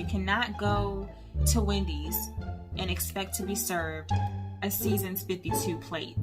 You cannot go to Wendy's and expect to be served a season's 52 plate.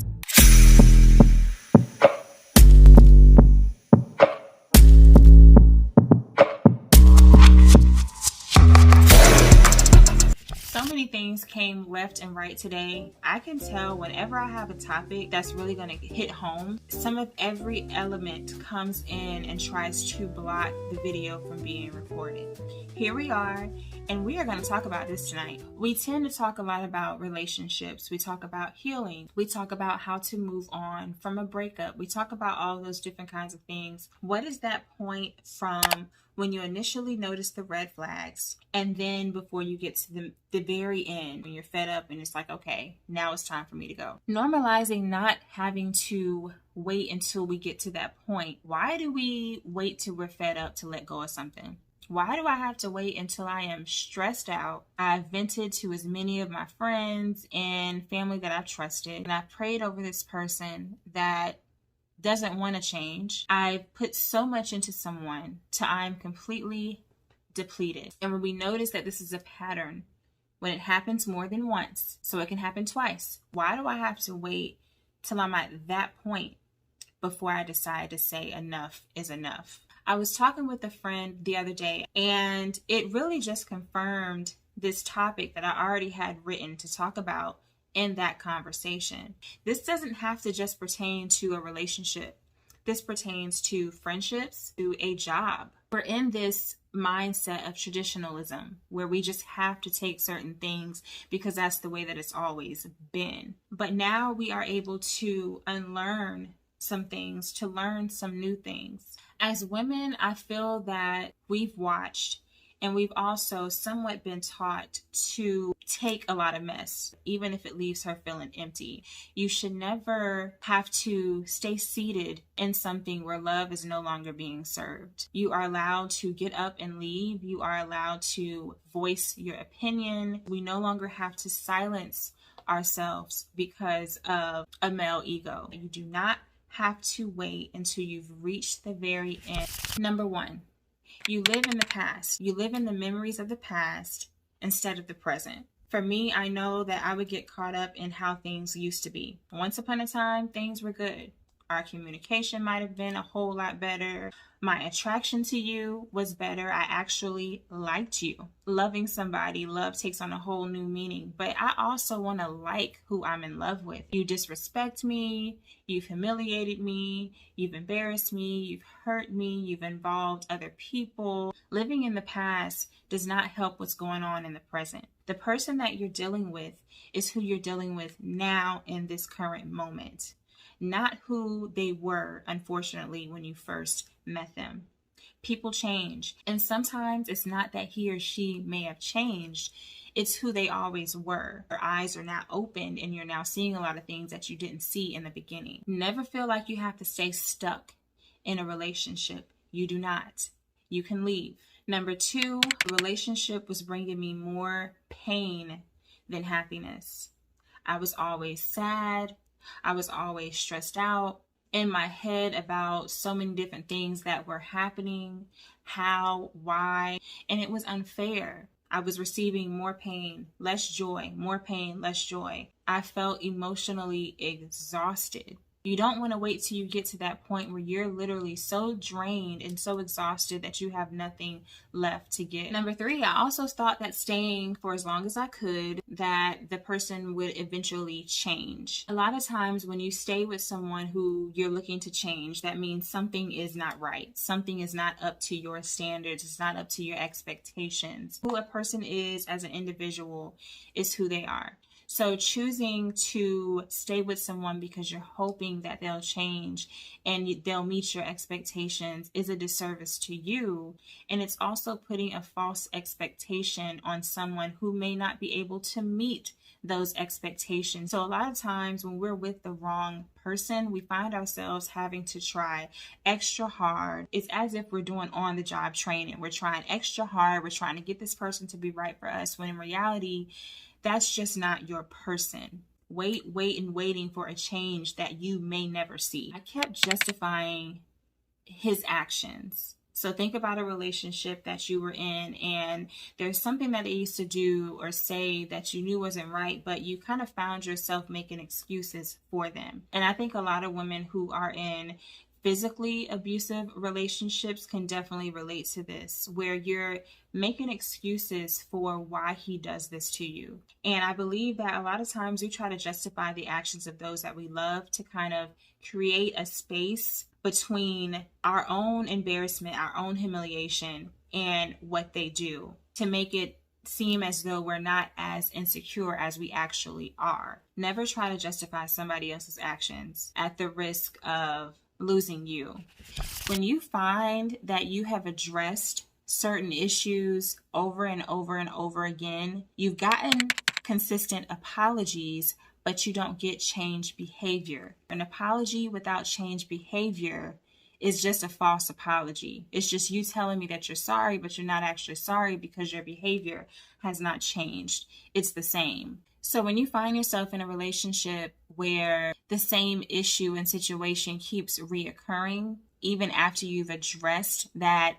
So many things came left and right today. I can tell whenever I have a topic that's really going to hit home, some of every element comes in and tries to block the video from being recorded. Here we are, and we are going to talk about this tonight. We tend to talk a lot about relationships. We talk about healing. We talk about how to move on from a breakup. We talk about all those different kinds of things. What is that point from when you initially notice the red flags, and then before you get to the very end, when you're fed up and it's like, okay, now it's time for me to go. Normalizing not having to wait until we get to that point. Why do we wait till we're fed up to let go of something? Why do I have to wait until I am stressed out? I've vented to as many of my friends and family that I've trusted, and I've prayed over this person that doesn't want to change. I've put so much into someone till I'm completely depleted. And when we notice that this is a pattern, when it happens more than once, so it can happen twice, why do I have to wait till I'm at that point before I decide to say enough is enough? I was talking with a friend the other day, and it really just confirmed this topic that I already had written to talk about in that conversation. This doesn't have to just pertain to a relationship. This pertains to friendships, to a job. We're in this mindset of traditionalism where we just have to take certain things because that's the way that it's always been. But now we are able to unlearn some things, to learn some new things. As women, I feel that we've watched and we've also somewhat been taught to take a lot of mess, even if it leaves her feeling empty. You should never have to stay seated in something where love is no longer being served. You are allowed to get up and leave. You are allowed to voice your opinion. We no longer have to silence ourselves because of a male ego. You do not have to wait until you've reached the very end. Number one, you live in the past. You live in the memories of the past instead of the present. For me, I know that I would get caught up in how things used to be. Once upon a time, things were good. Our communication might have been a whole lot better. My attraction to you was better. I actually liked you. Loving somebody, love takes on a whole new meaning. But I also want to like who I'm in love with. You disrespect me. You've humiliated me. You've embarrassed me. You've hurt me. You've involved other people. Living in the past does not help what's going on in the present. The person that you're dealing with is who you're dealing with now in this current moment, not who they were, unfortunately, when you first met them. People change, and sometimes it's not that he or she may have changed, it's who they always were. Your eyes are now opened and you're now seeing a lot of things that you didn't see in the beginning. Never feel like you have to stay stuck in a relationship. You do not. You can leave. Number two, the relationship was bringing me more pain than happiness. I was always sad. I was always stressed out in my head about so many different things that were happening, how, why, and it was unfair. I was receiving more pain, less joy, more pain, less joy. I felt emotionally exhausted. You don't want to wait till you get to that point where you're literally so drained and so exhausted that you have nothing left to give. Number three, I also thought that staying for as long as I could, that the person would eventually change. A lot of times when you stay with someone who you're looking to change, that means something is not right. Something is not up to your standards. It's not up to your expectations. Who a person is as an individual is who they are. So choosing to stay with someone because you're hoping that they'll change and they'll meet your expectations is a disservice to you. And it's also putting a false expectation on someone who may not be able to meet those expectations. So a lot of times when we're with the wrong person, we find ourselves having to try extra hard. It's as if we're doing on-the-job training. We're trying extra hard. We're trying to get this person to be right for us, when in reality, that's just not your person. Waiting for a change that you may never see. I kept justifying his actions So think about a relationship that you were in, and there's something that they used to do or say that you knew wasn't right, but you kind of found yourself making excuses for them. And I think a lot of women who are in physically abusive relationships can definitely relate to this, where you're making excuses for why he does this to you. And I believe that a lot of times we try to justify the actions of those that we love to kind of create a space between our own embarrassment, our own humiliation, and what they do, to make it seem as though we're not as insecure as we actually are. Never try to justify somebody else's actions at the risk of losing you. When you find that you have addressed certain issues over and over and over again, you've gotten consistent apologies, but you don't get changed behavior. An apology without changed behavior is just a false apology. It's just you telling me that you're sorry, but you're not actually sorry because your behavior has not changed. It's the same. So when you find yourself in a relationship where the same issue and situation keeps reoccurring, even after you've addressed that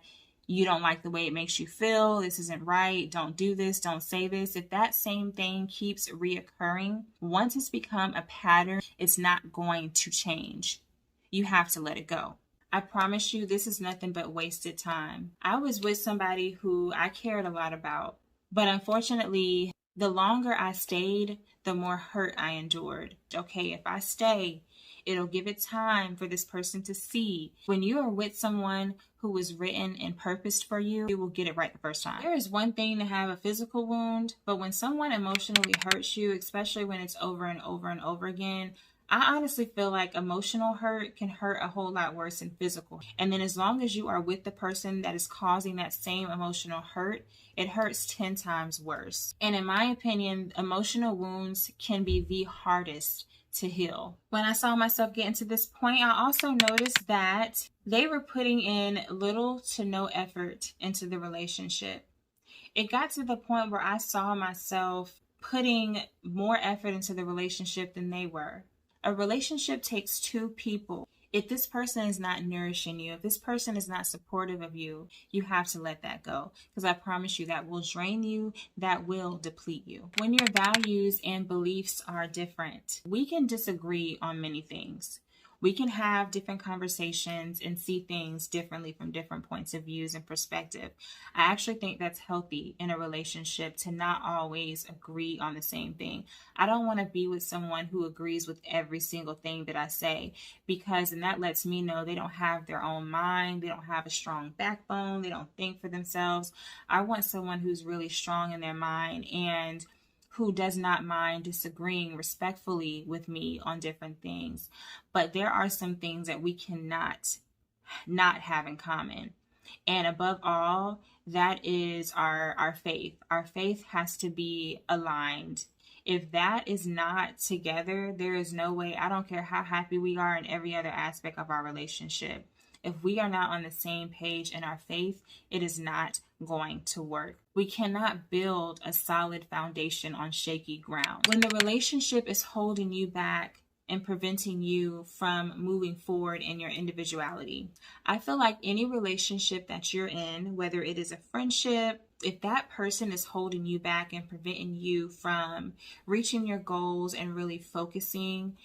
you don't like the way it makes you feel, this isn't right, don't do this, don't say this, if that same thing keeps reoccurring, once it's become a pattern, it's not going to change. You have to let it go. I promise you, this is nothing but wasted time. I was with somebody who I cared a lot about, but unfortunately, the longer I stayed, the more hurt I endured. Okay, if I stay, it'll give it time for this person to see. When you are with someone who was written and purposed for you, you will get it right the first time. There is one thing to have a physical wound, but when someone emotionally hurts you, especially when it's over and over and over again, I honestly feel like emotional hurt can hurt a whole lot worse than physical. And then as long as you are with the person that is causing that same emotional hurt, it hurts 10 times worse. And in my opinion, emotional wounds can be the hardest to heal. When I saw myself getting to this point, I also noticed that they were putting in little to no effort into the relationship. It got to the point where I saw myself putting more effort into the relationship than they were. A relationship takes two people. If this person is not nourishing you, if this person is not supportive of you, you have to let that go. Because I promise you that will drain you, that will deplete you. When your values and beliefs are different, we can disagree on many things. We can have different conversations and see things differently from different points of views and perspective. I actually think that's healthy in a relationship to not always agree on the same thing. I don't want to be with someone who agrees with every single thing that I say, because then that lets me know they don't have their own mind, they don't have a strong backbone, they don't think for themselves. I want someone who's really strong in their mind and who does not mind disagreeing respectfully with me on different things. But there are some things that we cannot not have in common. And above all, that is our faith. Our faith has to be aligned. If that is not together, there is no way, I don't care how happy we are in every other aspect of our relationship. If we are not on the same page in our faith, it is not going to work. We cannot build a solid foundation on shaky ground. When the relationship is holding you back and preventing you from moving forward in your individuality, I feel like any relationship that you're in, whether it is a friendship, if that person is holding you back and preventing you from reaching your goals and really focusing,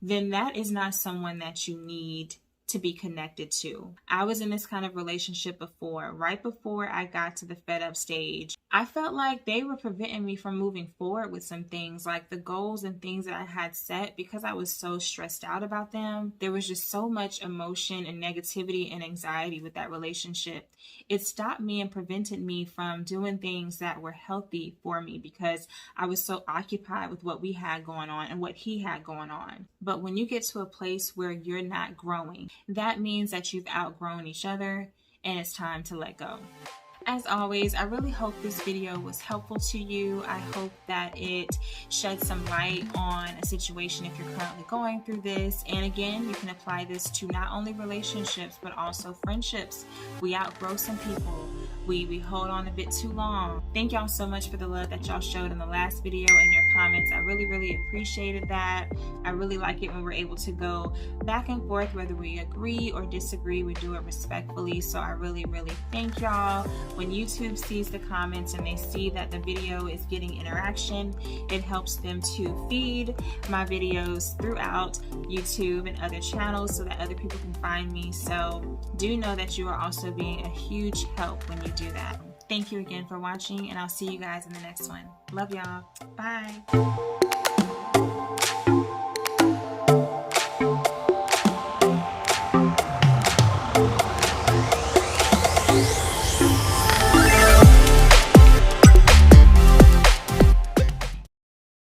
then that is not someone that you need to be connected to. I was in this kind of relationship before. Right before I got to the fed up stage, I felt like they were preventing me from moving forward with some things, like the goals and things that I had set, because I was so stressed out about them. There was just so much emotion and negativity and anxiety with that relationship. It stopped me and prevented me from doing things that were healthy for me because I was so occupied with what we had going on and what he had going on. But when you get to a place where you're not growing, that means that you've outgrown each other and it's time to let go. As always, I really hope this video was helpful to you. I hope that it sheds some light on a situation if you're currently going through this. And again, you can apply this to not only relationships, but also friendships. We outgrow some people. We hold on a bit too long. Thank y'all so much for the love that y'all showed in the last video and your comments. I really appreciated that. I really like it when we're able to go back and forth, whether we agree or disagree. We do it respectfully. So I really thank y'all. When YouTube sees the comments and they see that the video is getting interaction, it helps them to feed my videos throughout YouTube and other channels so that other people can find me. So do know that you are also being a huge help when you do that. Thank you again for watching, and I'll see you guys in the next one. Love y'all. Bye.